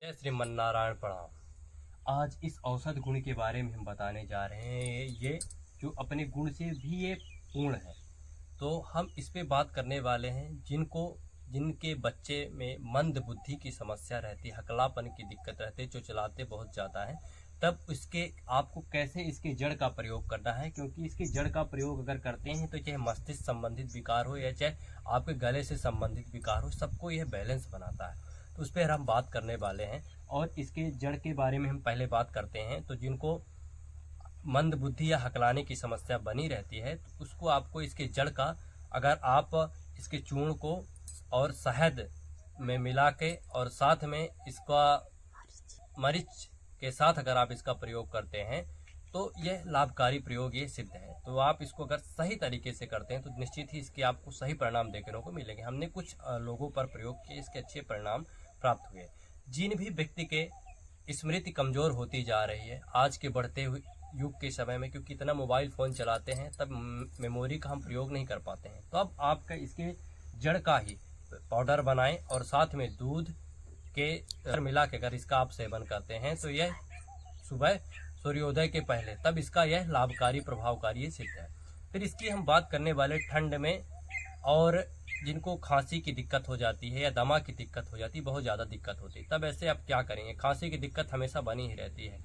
जय श्रीमन्नारायण प्रणाम। आज इस औषध गुण के बारे में हम बताने जा रहे हैं। ये जो अपने गुण से भी ये पूर्ण है, तो हम इस पे बात करने वाले हैं जिनके बच्चे में मंद बुद्धि की समस्या रहती है, हकलापन की दिक्कत रहती है, जो चलाते बहुत ज़्यादा है। तब इसके आपको कैसे इसके जड़ का प्रयोग करना है, क्योंकि इसके जड़ का प्रयोग अगर करते हैं तो चाहे मस्तिष्क संबंधित विकार हो या चाहे आपके गले से संबंधित विकार हो, सबको यह बैलेंस बनाता है। तो उस पर हम बात करने वाले हैं और इसके जड़ के बारे में हम पहले बात करते हैं। तो जिनको मंद बुद्धि या हकलाने की समस्या बनी रहती है, तो उसको आपको इसके जड़ का, अगर आप इसके चूर्ण को और शहद में मिला के और साथ में इसका मरीच के साथ अगर आप इसका प्रयोग करते हैं तो यह लाभकारी प्रयोग ये सिद्ध है। तो आप इसको अगर सही तरीके से करते हैं तो निश्चित ही इसके आपको सही परिणाम देखने को मिलेंगे। हमने कुछ लोगों पर प्रयोग किए, इसके अच्छे परिणाम प्राप्त हुए। जिन भी व्यक्ति के स्मृति कमजोर होती जा रही है आज के बढ़ते हुए युग के समय में, क्योंकि इतना मोबाइल फ़ोन चलाते हैं तब मेमोरी का हम प्रयोग नहीं कर पाते हैं, तो अब आपका इसके जड़ का ही पाउडर बनाएं और साथ में दूध के मिला के अगर इसका आप सेवन करते हैं तो यह सुबह सूर्योदय के पहले, तब इसका यह लाभकारी प्रभावकारी सिद्ध है। फिर इसकी हम बात करने वाले ठंड में, और जिनको खांसी की दिक्कत हो जाती है या दमा की दिक्कत हो जाती है, बहुत ज़्यादा दिक्कत होती है, तब ऐसे आप क्या करेंगे। खांसी की दिक्कत हमेशा बनी ही रहती है,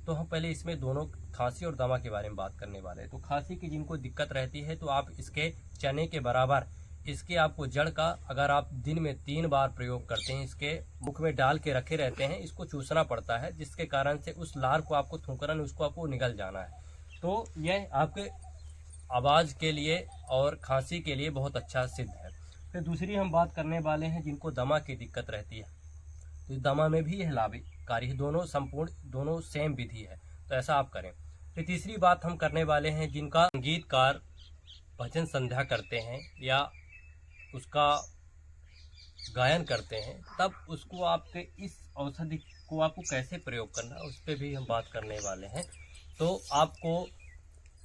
तो हम पहले इसमें दोनों खांसी और दमा के बारे में बात करने वाले हैं। तो खांसी की जिनको दिक्कत रहती है तो आप इसके चने के बराबर इसके आपको जड़ का, अगर आप दिन में 3 बार प्रयोग करते हैं, इसके मुख में डाल के रखे रहते हैं, इसको चूसना पड़ता है, जिसके कारण से उस लार को आपको थूकना, उसको आपको निगल जाना है। तो यह आपके आवाज़ के लिए और खांसी के लिए बहुत अच्छा सिद्ध है। फिर दूसरी हम बात करने वाले हैं जिनको दमा की दिक्कत रहती है, तो इस दमा में भी यह लाभकारी है। दोनों सेम विधि है, तो ऐसा आप करें। फिर तीसरी बात हम करने वाले हैं जिनका संगीतकार भजन संध्या करते हैं या उसका गायन करते हैं, तब उसको आपके इस औषधि को आपको कैसे प्रयोग करना, उस पर भी हम बात करने वाले हैं। तो आपको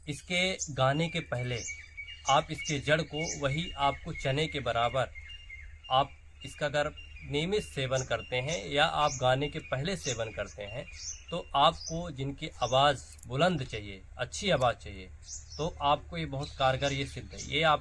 इसके गाने के पहले आप इसके जड़ को, वही आपको चने के बराबर, आप इसका अगर नियमित सेवन करते हैं या आप गाने के पहले सेवन करते हैं, तो आपको जिनकी आवाज़ बुलंद चाहिए, अच्छी आवाज़ चाहिए, तो आपको ये बहुत कारगर ये सिद्ध है। ये आप